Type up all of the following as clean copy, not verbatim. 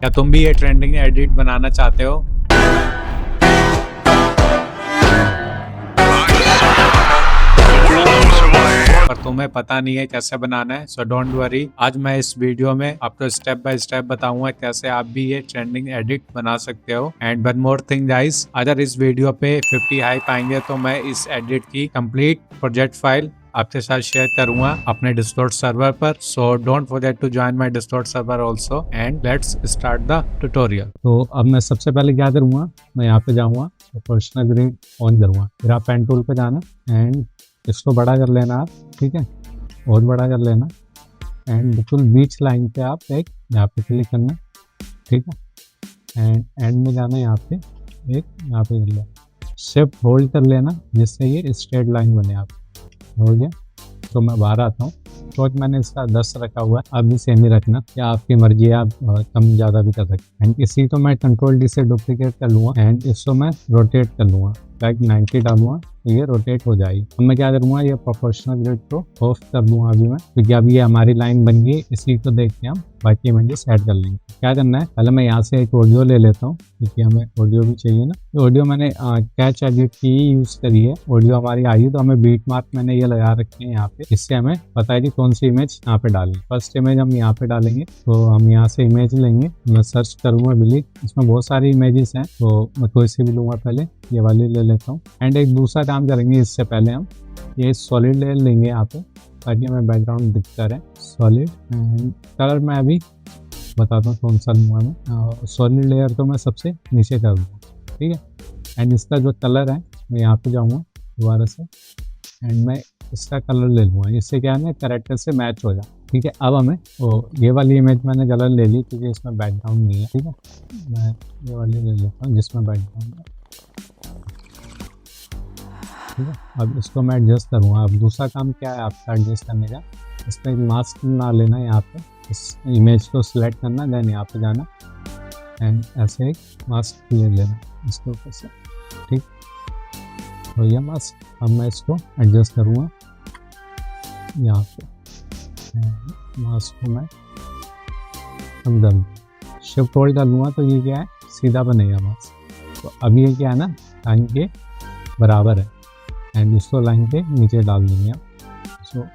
क्या तुम भी ये ट्रेंडिंग एडिट बनाना चाहते हो? पर तुम्हें पता नहीं है कैसे बनाना है, सो डोंट वरी। आज मैं इस वीडियो में आपको स्टेप बाय स्टेप बताऊंगा कैसे आप भी ये ट्रेंडिंग एडिट बना सकते हो। And one more thing guys, अगर इस वीडियो पे 50 हाइप आएंगे तो मैं इस एडिट की कंप्लीट प्रोजेक्ट फाइल आपके साथ शेयर करूंगा अपने डिस्कॉर्ड सर्वर पर। So don't forget to join my Discord server also and let's start the tutorial. तो अब मैं सबसे पहले क्या करूंगा, मैं यहाँ पे जाऊंगा, प्रोफेशनल ग्रेड ऑन करूंगा, फिर आप पेन टूल पे जाना एंड इसको बड़ा कर लेना आप, ठीक है, बहुत बड़ा कर लेना एंड बिल्कुल बीच लाइन पे आप एक यहाँ पे क्लिक करना, ठीक है, एंड एंड में जाना, यहाँ पे एक यहाँ पे कर लेना, शिफ्ट होल्ड कर लेना जिससे ये स्ट्रेट लाइन बने। आप हो गया, तो मैं बाहर आता हूँ। तो मैंने इसका 10 रखा हुआ है, आप भी सेम ही रखना, या आपकी मर्जी है, आप कम ज़्यादा भी कर सकते हैं। एंड इसी को मैं कंट्रोल डी से डुप्लीकेट कर लूँगा एंड इसको मैं रोटेट कर लूँगा, लाइक 90 डालूंगा तो ये रोटेट हो जाएगी। अब मैं क्या करूँगा, ये प्रोपोर्शनल ग्रिड को ऑफ कर दूंगा अभी मैं, क्योंकि अभी ये हमारी लाइन बन गई। इसी को देख के हम बाकी इमेजेस ऐड कर लेंगे। क्या करना है, पहले मैं यहाँ से एक ऑडियो ले लेता हूँ, क्योंकि हमें ऑडियो भी चाहिए ना। तो ऑडियो मैंने कैच एडिट की यूज़ करी है, ऑडियो हमारी आई है, तो हमें बीट मार्क मैंने ये लगा रखे हैं यहाँ पे, इससे हमें पता है कि कौन सी इमेज यहाँ पे डालें। फर्स्ट इमेज हम यहाँ पे डालेंगे, तो हम यहाँ से इमेज लेंगे, मैं सर्च करूँगा बिलीव, इसमें बहुत सारी इमेजेस हैं, तो मैं कोई सी भी लूँगा, पहले ये वाली ले लेता हूँ। एंड एक दूसरा काम करेंगे, इससे पहले हम ये सॉलिड लेयर लेंगे यहाँ पे, ताकि हमें बैकग्राउंड दिखता रहे सॉलिड। एंड कलर मैं अभी बताता हूँ कौन सा लूँगा मैं। सॉलिड लेयर तो मैं सबसे नीचे कर दूँगा, ठीक है। एंड इसका जो कलर है, मैं यहाँ पे जाऊँगा दोबारा से एंड मैं इसका कलर ले लूँगा, इससे क्या है ना, कैरेक्टर से मैच हो जाए, ठीक है। अब हमें ये वाली इमेज मैंने कलर ले ली, क्योंकि इसमें बैकग्राउंड नहीं है, ठीक है। मैं ये वाली ले लेता हूँ जिसमें बैकग्राउंड है, ठीक है। अब इसको मैं एडजस्ट करूँगा। अब दूसरा काम क्या है आपका एडजस्ट करने का, इस पर एक मास्क बना लेना, यहाँ पे इस इमेज को सिलेक्ट करना, देन यहाँ पे जाना एंड ऐसे एक मास्क ले लेना इसके ऊपर से, ठीक। तो ये मास्क, अब मैं इसको एडजस्ट करूँगा यहाँ पे, मास्क को मैं अंदर शिफ्ट होल्ड कर लूँगा, तो ये क्या है, सीधा बनेगा मास्क। तो अब ये क्या है ना, लाइन के बराबर है एंड इसको लाइन के नीचे डाल देंगे। सो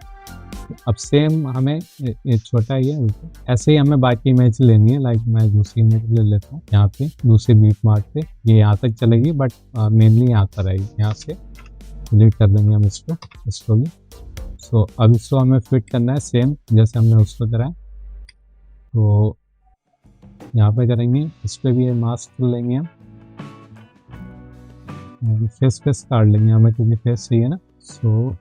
अब सेम हमें एक छोटा ही है, ऐसे ही हमें बाकी इमेज लेनी है। लाइक मैं दूसरी इमेज ले लेता हूँ, यहाँ पे दूसरे बीट मार्क पे, ये यहाँ तक चलेगी, बट मेनली यहाँ पर आएगी। यहाँ से डिलीट कर देंगे हम इसको भी। सो अब इसको हमें फिट करना है सेम जैसे हमने उसको करा है, तो यहाँ पे करेंगे, इस पर भी मास्क लेंगे हम, फेस काट लेंगे हमें, क्योंकि फेस चाहिए ना। सो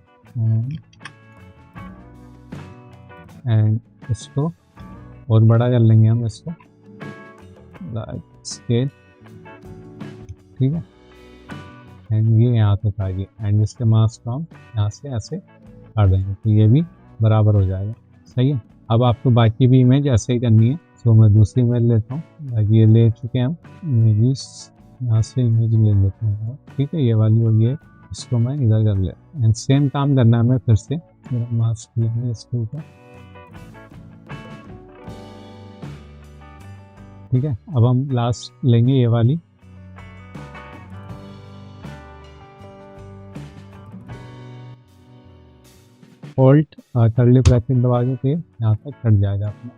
एंड इसको और बड़ा कर लेंगे हम, इसको स्केल, ठीक है। एंड ये यहाँ तक आ गई एंड इसके मास्क को हम यहाँ से ऐसे काट देंगे, तो ये भी बराबर हो जाएगा, सही है। अब आपको बाकी भी इमेज ऐसे ही करनी है। तो मैं दूसरी इमेज लेता हूँ, ये ले चुके हैं हम इमेजेस, यहाँ से इमेज ले लेता हूँ, ठीक है, ये वाली हो गई है, इसको मैं इधर कर लेता एंड सेम काम करना है हमें फिर से। मेरा मास्क लेंगे इसके ऊपर, ठीक है। अब हम लास्ट लेंगे ये वाली, ऑल्ट कर्ली ब्रैकेट दबा के, तो यहाँ तक कट जाएगा अपना।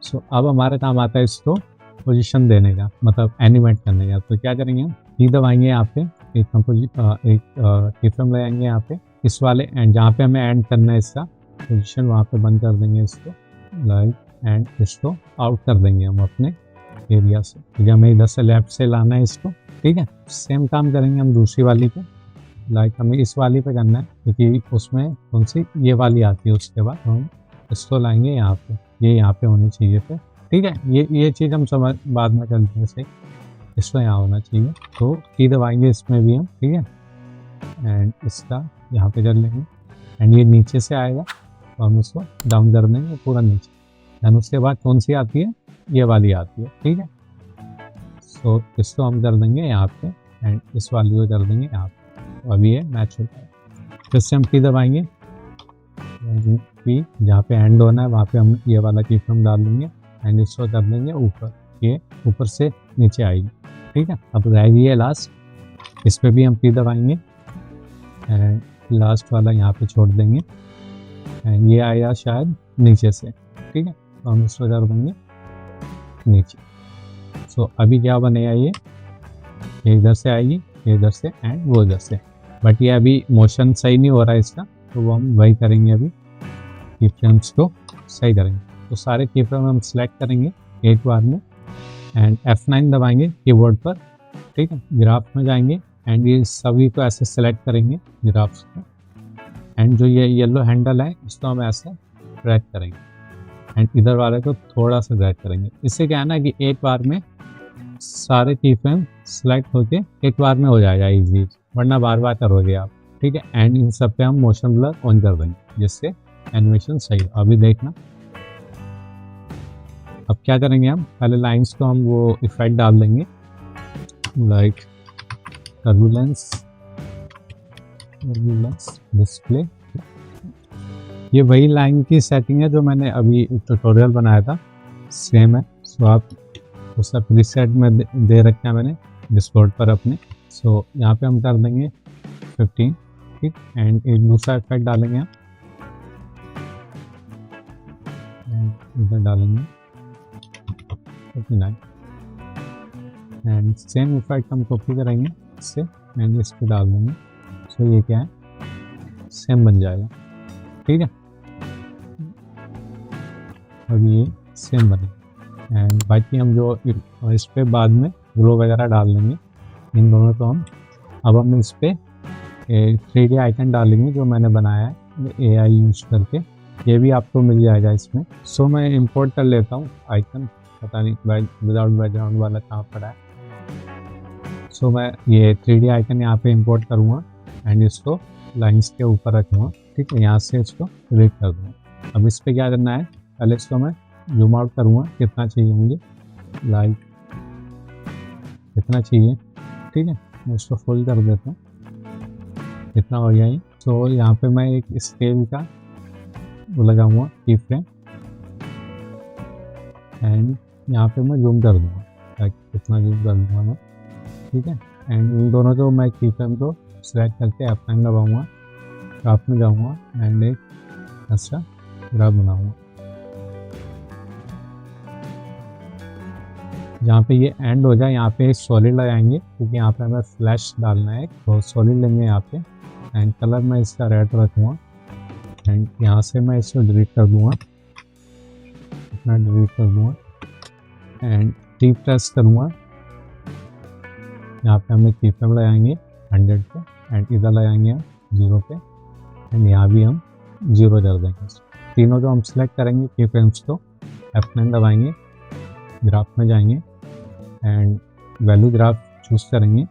सो अब हमारा काम आता है इसको पोजीशन देने का, मतलब एनिमेट करने का। तो क्या करेंगे, हम की दबाएंगे, यहाँ पे एक कीफ्रेम लगाएंगे यहाँ पे इस वाले एंड जहाँ पे हमें एंड करना है इसका पोजीशन, वहाँ पे बंद कर देंगे इसको, लाइक, एंड इसको आउट कर देंगे हम अपने एरिया से, क्योंकि हमें इधर से लेफ्ट से लाना है इसको, ठीक है। सेम काम करेंगे हम दूसरी वाली पे, लाइक हमें इस वाली पे करना है, क्योंकि उसमें कौन सी ये वाली आती है। उसके बाद हम इसको लाएंगे यहाँ पे, ये यहाँ पे होनी चाहिए फिर, ठीक है। ये चीज़ हम समझ बाद में करते हैं, सही, इसको यहाँ होना चाहिए। तो की दबाएंगे इसमें भी हम, ठीक है, एंड इसका यहाँ पे कर लेंगे एंड ये नीचे से आएगा, तो हम इसको डाउन कर देंगे पूरा नीचे। एंड उसके बाद कौन सी आती है, ये वाली आती है, ठीक है। सो इसको हम कर देंगे यहाँ पे एंड इस वाली को कर देंगे यहाँ पे, तो अभी ये मैच होता है। फिर से हम की दबाएंगे, की जहाँ पे एंड होना है वहाँ पे हम ये वाला कीफ्रेम डाल देंगे एंड इसको कर देंगे ऊपर, ये ऊपर से नीचे आएगी। ठीक है, अब रह गई है लास्ट, इस पर भी हम P दबाएंगे एंड लास्ट वाला यहाँ पे छोड़ देंगे एंड ये आया शायद नीचे से। ठीक है, तो हम इसको कर देंगे नीचे। सो अभी क्या बनेगा, ये इधर से आएगी, ये इधर से एंड वो इधर से, बट ये अभी मोशन सही नहीं हो रहा है इसका, तो वो हम वही करेंगे, अभी की फ्रेम्स को सही करेंगे। तो सारे की फ्रेम हम सेलेक्ट करेंगे एक बार में एंड F9 दबाएंगे कीबोर्ड पर। ठीक है, ग्राफ में जाएंगे एंड ये सभी को ऐसे सेलेक्ट करेंगे ग्राफ्स को एंड जो ये येलो हैंडल है इसको हम ऐसे ड्रैग करेंगे एंड इधर वाले को थोड़ा सा ड्रैग करेंगे। इससे क्या है ना कि एक बार में सारे की फ्रेम सेलेक्ट होके एक बार में हो जाएगा इजी, वरना बार बार करोगे आप। ठीक है, एंड इन सब पे हम मोशन ब्लर ऑन कर देंगे जिससे एनिमेशन सही हो। अभी देखना, अब क्या करेंगे, हम पहले लाइंस को हम वो इफेक्ट डाल देंगे लाइक टर्बुलेंस डिस्प्ले। ये वही लाइन की सेटिंग है जो मैंने अभी ट्यूटोरियल बनाया था, सेम है। सो आप उसका प्रीसेट में दे रखा है मैंने डिस्कॉर्ड पर अपने। सो यहाँ पे हम कर देंगे 15। ठीक, एंड एक दूसरा इफेक्ट डालेंगे हम, इधर डालेंगे 59 एंड सेम इफेक्ट हम कॉपी करेंगे इससे एंड इस पर डाल देंगे। सो ये क्या है, सेम बन जाएगा। ठीक है, अब ये सेम बनेगा एंड बाकी हम जो इस पे बाद में ग्लो वगैरह डाल देंगे इन दोनों को हम। अब हम इस पे 3D आइकन डालेंगे जो मैंने बनाया है AI यूज करके, ये भी आपको मिल जाएगा इसमें। सो मैं इंपोर्ट कर लेता हूँ आइकन, पता नहीं विदाउट बैकग्राउंड वाला कहाँ पड़ा है। सो मैं ये 3D आइकन यहाँ पे इंपोर्ट करूँगा एंड इसको लाइंस के ऊपर रखूँगा। ठीक है, यहाँ से इसको क्लिक कर दूँगा। अब इस पर क्या करना है, पहले इसको मैं जूम आउट करूँगा, कितना चाहिए मुझे, लाइक कितना चाहिए। ठीक है, मैं इसको फुल कर देता हूँ, कितना हो गया ये। सो यहाँ पे मैं एक स्केल का वो लगाऊंगा की फ्रेम एंड यहाँ पे मैं जूम कर दूँगा, ताकि कितना जूम कर दूँगा मैं। ठीक है, एंड इन दोनों को मैं की फ्रेम को सेलेक्ट करके F9 दबाऊँगा, ग्राफ में जाऊँगा एंड एक अच्छा ग्राफ बनाऊँगा। जहाँ पे ये एंड हो जाए यहाँ पे सॉलिड लगाएंगे, क्योंकि यहाँ पे हमें फ्लैश डालना है, तो सॉलिड लेंगे यहाँ पे एंड कलर मैं इसका रेड रखूँगा एंड यहाँ से मैं इसको डिलीट कर दूँगा, इतना डिलीट कर दूँगा एंड T प्रेस करूँगा। यहाँ पे हमें की फ्रेम लगाएंगे 100 पे एंड इधर लगाएंगे हम 0 पे एंड यहाँ भी हम 0 कर देंगे। तीनों जो हम सेलेक्ट करेंगे की फ्रेम्स को F9 दबाएंगे, ग्राफ में जाएंगे एंड वैल्यू ग्राफ चूज करेंगे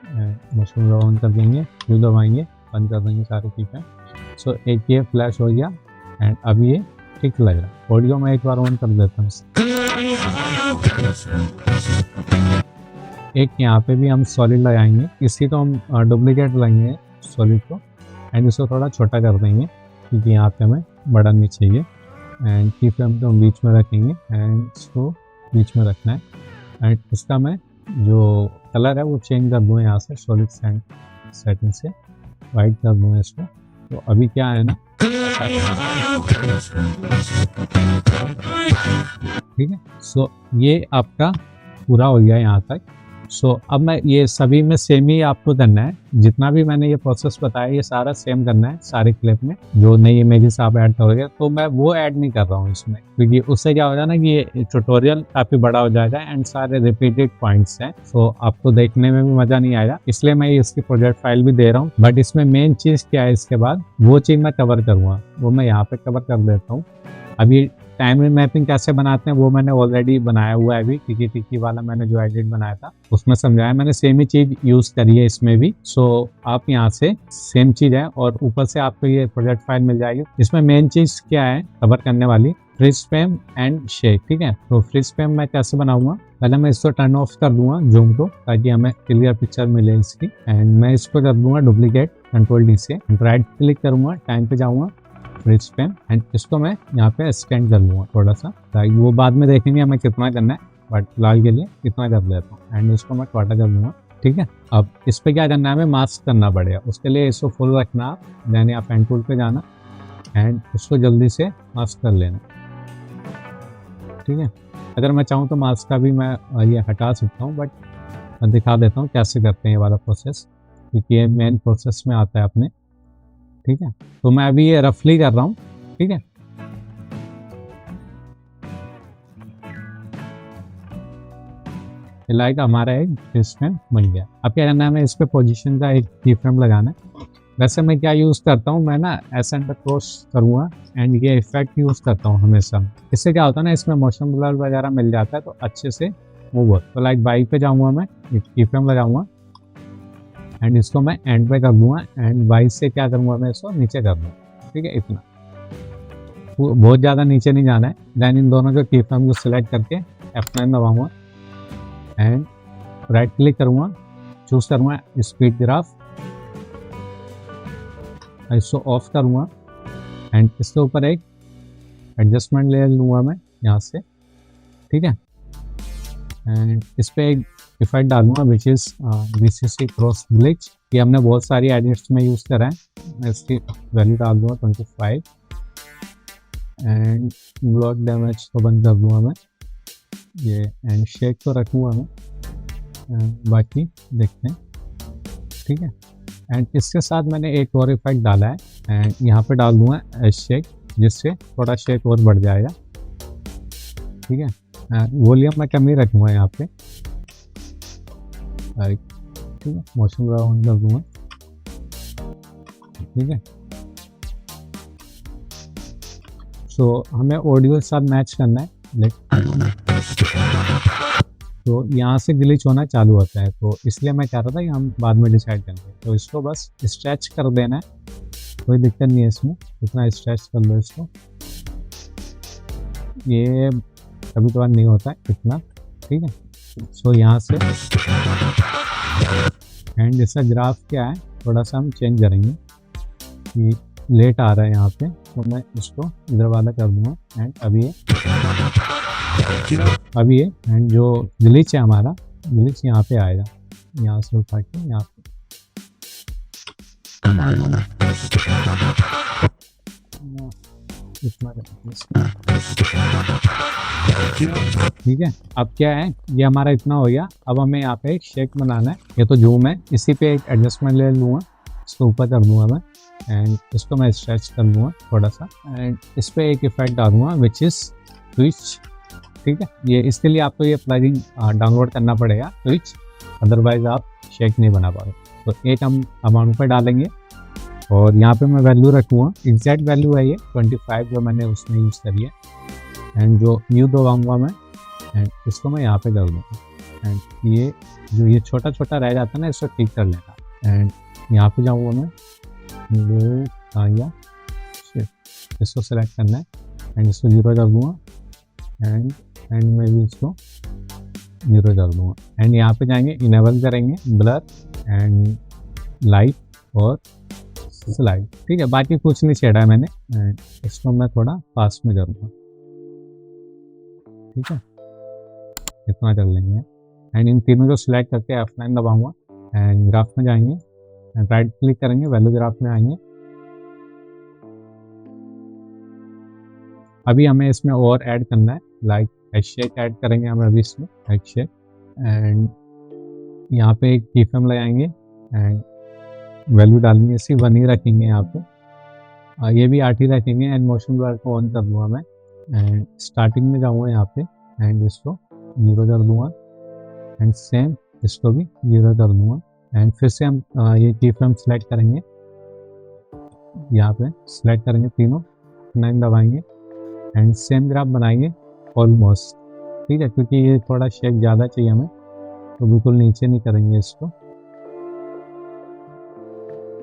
एंड मोशन ऑन कर देंगे, Q दबाएंगे, बंद कर देंगे सारे की फ्रेम। सो एक ये फ्लैश हो गया एंड अब ये ठीक लग रहा है। ऑडियो में एक बार ऑन कर देता हूँ। एक यहाँ पे भी हम सॉलिड लगाएंगे, इसी तो हम डुप्लीकेट लगाएंगे सॉलिड को एंड इसको थोड़ा छोटा कर देंगे, क्योंकि यहाँ पे हमें बड़ा नहीं चाहिए। एंड की फ्रेम को हम बीच में रखेंगे एंड इसको बीच में रखना है एंड इसका मैं जो कलर है वो चेंज कर दूँ यहाँ से, सॉलिड सेटिंग से वाइट कर दूँ इसको। तो अभी क्या है ना, ठीक है। सो ये आपका पूरा हो गया यहाँ तक। सो अब मैं ये सभी में सेम ही आपको करना है, जितना भी मैंने ये प्रोसेस बताया ये सारा सेम करना है सारे क्लिप में। जो नई इमेजेस आप ऐड करोगे तो मैं वो ऐड नहीं कर रहा हूँ इसमें, क्योंकि उससे क्या हो जाएगा ना कि ये ट्यूटोरियल काफी बड़ा हो जाएगा एंड सारे रिपीटेड पॉइंट्स हैं, सो आपको देखने में भी मजा नहीं आएगा। इसलिए मैं इसकी प्रोजेक्ट फाइल भी दे रहा हूँ, बट इसमें मेन चीज क्या है इसके बाद वो चीज मैं कवर करूँगा, वो मैं यहाँ पे कवर कर देता हूँ। अभी टाइम मैपिंग कैसे बनाते हैं वो मैंने ऑलरेडी बनाया हुआ है, अभी टिकी वाला मैंने जो एडिट बनाया था उसमें समझाया मैंने, सेम ही चीज यूज करी है इसमें भी। सो आप यहाँ से सेम चीज है और ऊपर से आपको ये प्रोजेक्ट फाइल मिल जाएगी। इसमें मेन चीज क्या है कवर करने वाली, फ्रीज फ्रेम एंड शेक। ठीक है, तो फ्रीज फ्रेम मैं कैसे बनाऊंगा, पहले मैं इसको टर्न ऑफ कर दूंगा जूम को, ताकि हमें क्लियर पिक्चर मिले इसकी। एंड मैं इसको कर दूंगा डुप्लीकेट, कंट्रोल D से राइट क्लिक करूंगा, टाइम पे जाऊंगा, फ्रीज पेन एंड इसको मैं यहाँ पे एक्सटेंड कर लूँगा थोड़ा सा, ताकि वो बाद में देखेंगे हमें कितना करना है, बट फिलहाल के लिए इतना कर लेता हूँ एंड इसको मैं क्वार्टर कर लूँगा। ठीक है, अब इस पर क्या करना है, हमें मास्क करना पड़ेगा, उसके लिए इसको फुल रखना, देन यहाँ पेन टूल पे जाना एंड उसको जल्दी से मास्क कर लेना। ठीक है, अगर मैं चाहूँ तो मास्क का भी मैं ये हटा सकता हूँ, बट मैं दिखा देता हूँ कैसे करते हैं ये वाला प्रोसेस, क्योंकि ये मेन प्रोसेस में आता है अपने। ठीक है, तो मैं अभी ये रफली कर रहा हूँ। ठीक है, लाइक हमारा एक फेस पेन बन गया। अब क्या करना है, हमें इस पे पोजीशन का एक की फ्रेम लगाना है। वैसे मैं क्या यूज़ करता हूँ, मैं ना एस एंड क्रॉस करूँगा एंड ये इफेक्ट यूज़ करता हूँ हमेशा। इससे क्या होता है ना, इसमें मोशन ब्लर वगैरह मिल जाता है तो अच्छे से मूव होता है। तो लाइक बाई पे जाऊँगा, मैं एक की फ्रेम लगाऊंगा एंड इसको मैं एंड पे कर दूँगा एंड बाई से क्या करूँगा, मैं इसको नीचे कर दूँगा। ठीक है, इतना बहुत ज़्यादा नीचे नहीं जाना है। देन इन दोनों के की फ्रेम को सिलेक्ट करके F9 दबाऊँगा एंड राइट क्लिक करूँगा, चूज करूँगा स्पीड ग्राफ, इसको ऑफ करूँगा एंड इसके ऊपर एक एडजस्टमेंट लेयर लूँगा मैं यहाँ से। ठीक है, एंड इस पर एक इफेक्ट डालूंगा which is VCC cross glitch. ये हमने बहुत सारी एडिट्स में यूज़ करा है। मैं इसकी वैल्यू डाल दूँगा 25 एंड ब्लॉक डैमेज को बंद कर दूँगा मैं ये एंड शेक तो रखूँगा मैं, बाकी देखते हैं। ठीक है, एंड इसके साथ मैंने एक और इफेक्ट डाला है एंड यहाँ पे डाल दूँगा शेक, जिससे थोड़ा शेक और बढ़ जाएगा। ठीक है, वॉल्यूम मैं कम ही रखूँगा यहाँ पे। ठीक है, मोशन राउंड कर दूँगा। ठीक है, सो हमें ऑडियो के साथ मैच करना है, तो यहाँ से ग्लिच होना चालू होता है, तो इसलिए मैं चाह रहा था कि हम बाद में डिसाइड करेंगे। तो इसको बस स्ट्रेच कर देना है, कोई दिक्कत नहीं है इसमें, इतना स्ट्रेच कर लो इसको। ये कभी कभार नहीं होता है इतना। ठीक है, सो यहाँ से एंड इसका ग्राफ क्या है थोड़ा सा हम चेंज करेंगे कि लेट आ रहा है यहाँ पे, तो मैं इसको इधर वाला कर दूँगा एंड अभी ये एंड जो ग्लिच है हमारा, ग्लिच यहाँ पे आएगा, यहाँ से उठा के यहाँ पे। ठीक है, अब क्या है, ये हमारा इतना हो गया। अब हमें यहाँ पे एक शेक बनाना है, ये तो जूम है, इसी पे एक एडजस्टमेंट ले लूँगा, इसको ऊपर कर दूँगा मैं एंड इसको मैं स्ट्रेच कर लूँगा थोड़ा सा एंड इस पर एक इफेक्ट डालूँगा विच इज़ स्विच। ठीक है, ये इसके लिए आपको ये प्लगइन डाउनलोड करना पड़ेगा स्विच, अदरवाइज आप शेक नहीं बना पाओगे। तो एक हम अमाउंट पर डालेंगे और यहाँ पे मैं वैल्यू रखूँगा, एग्जैक्ट वैल्यू है ये 25 जो मैंने उसमें यूज़ करी है एंड जो न्यू दबाऊँगा मैं एंड इसको मैं यहाँ पे कर दूँगा एंड ये जो ये छोटा छोटा रह जाता है ना, इसको ठीक कर लेना एंड यहाँ पे जाऊँगा मैं, वो आ गया, इसको सेलेक्ट करना है एंड इसको 0 कर दूँगा एंड मैं भी इसको 0 कर दूँगा एंड यहाँ पे जाएंगे, इनेबल करेंगे ब्लर एंड लाइट और स्लाइड। ठीक है, बाकी कुछ नहीं छेड़ा है मैंने एंड इसको मैं थोड़ा फास्ट में करूँगा। ठीक है, इतना कर लेंगे एंड इन तीनों को सिलेक्ट करके F9 दबाऊंगा एंड ग्राफ में जाएंगे एंड राइट क्लिक करेंगे, वैल्यू ग्राफ में आएंगे। अभी हमें इसमें और ऐड करना है, लाइक शेक ऐड करेंगे हम अभी इसमें शेक एंड यहाँ पे एक की फ्रेम लगाएंगे एंड वैल्यू डालेंगे, इसी 1 ही रखेंगे यहाँ पे, ये भी 8 ही रखेंगे एंड मोशन ब्लर को ऑन कर दूँगा मैं एंड स्टार्टिंग में जाऊँगा यहाँ पे एंड इसको 0 कर दूँगा एंड सेम इसको भी 0 कर दूँगा एंड फिर से हम ये की फ्रेम सेलेक्ट करेंगे, यहाँ पे सेलेक्ट करेंगे तीनों, 9 दबाएंगे एंड सेम ग्राफ बनाएंगे ऑलमोस्ट। ठीक है, क्योंकि ये थोड़ा शेक ज़्यादा चाहिए हमें, तो बिल्कुल नीचे नहीं करेंगे इसको,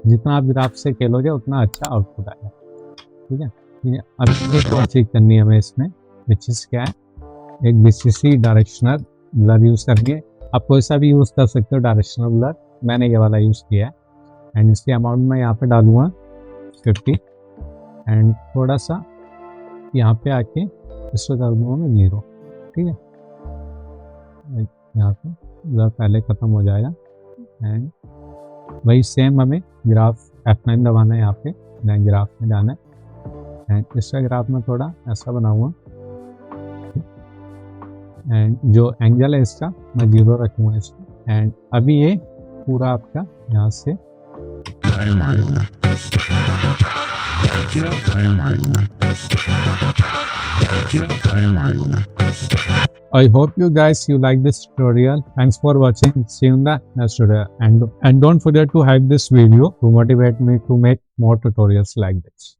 जितना आप ग्राफ से खेलोगे उतना अच्छा आउटपुट आएगा। ठीक है, अब एक और चीज़ करनी है हमें इसमें, विच इज़ क्या है, एक VCC डायरेक्शनल ब्लर यूज़ करेंगे। आप कोई सा भी यूज़ कर सकते हो डायरेक्शनल ब्लर, मैंने ये वाला यूज़ किया है एंड इसके अमाउंट में यहाँ पे डालूँगा 50 एंड थोड़ा सा यहाँ पे आके इसको कर दूँगा मैं 0, ठीक है। यहाँ पे पहले ख़त्म हो जाएगा एंड वही सेम हमें ग्राफ F9 दबाना है, यहाँ पे नए ग्राफ में जाना है एंड इसका ग्राफ में थोड़ा ऐसा बनाऊंगा एंड जो एंगल है इसका मैं 0 रखूँगा इसको एंड अभी ये पूरा आपका यहाँ से I hope you guys like this tutorial. Thanks for watching. See you in the next tutorial. And don't forget to hype this video to motivate me to make more tutorials like this.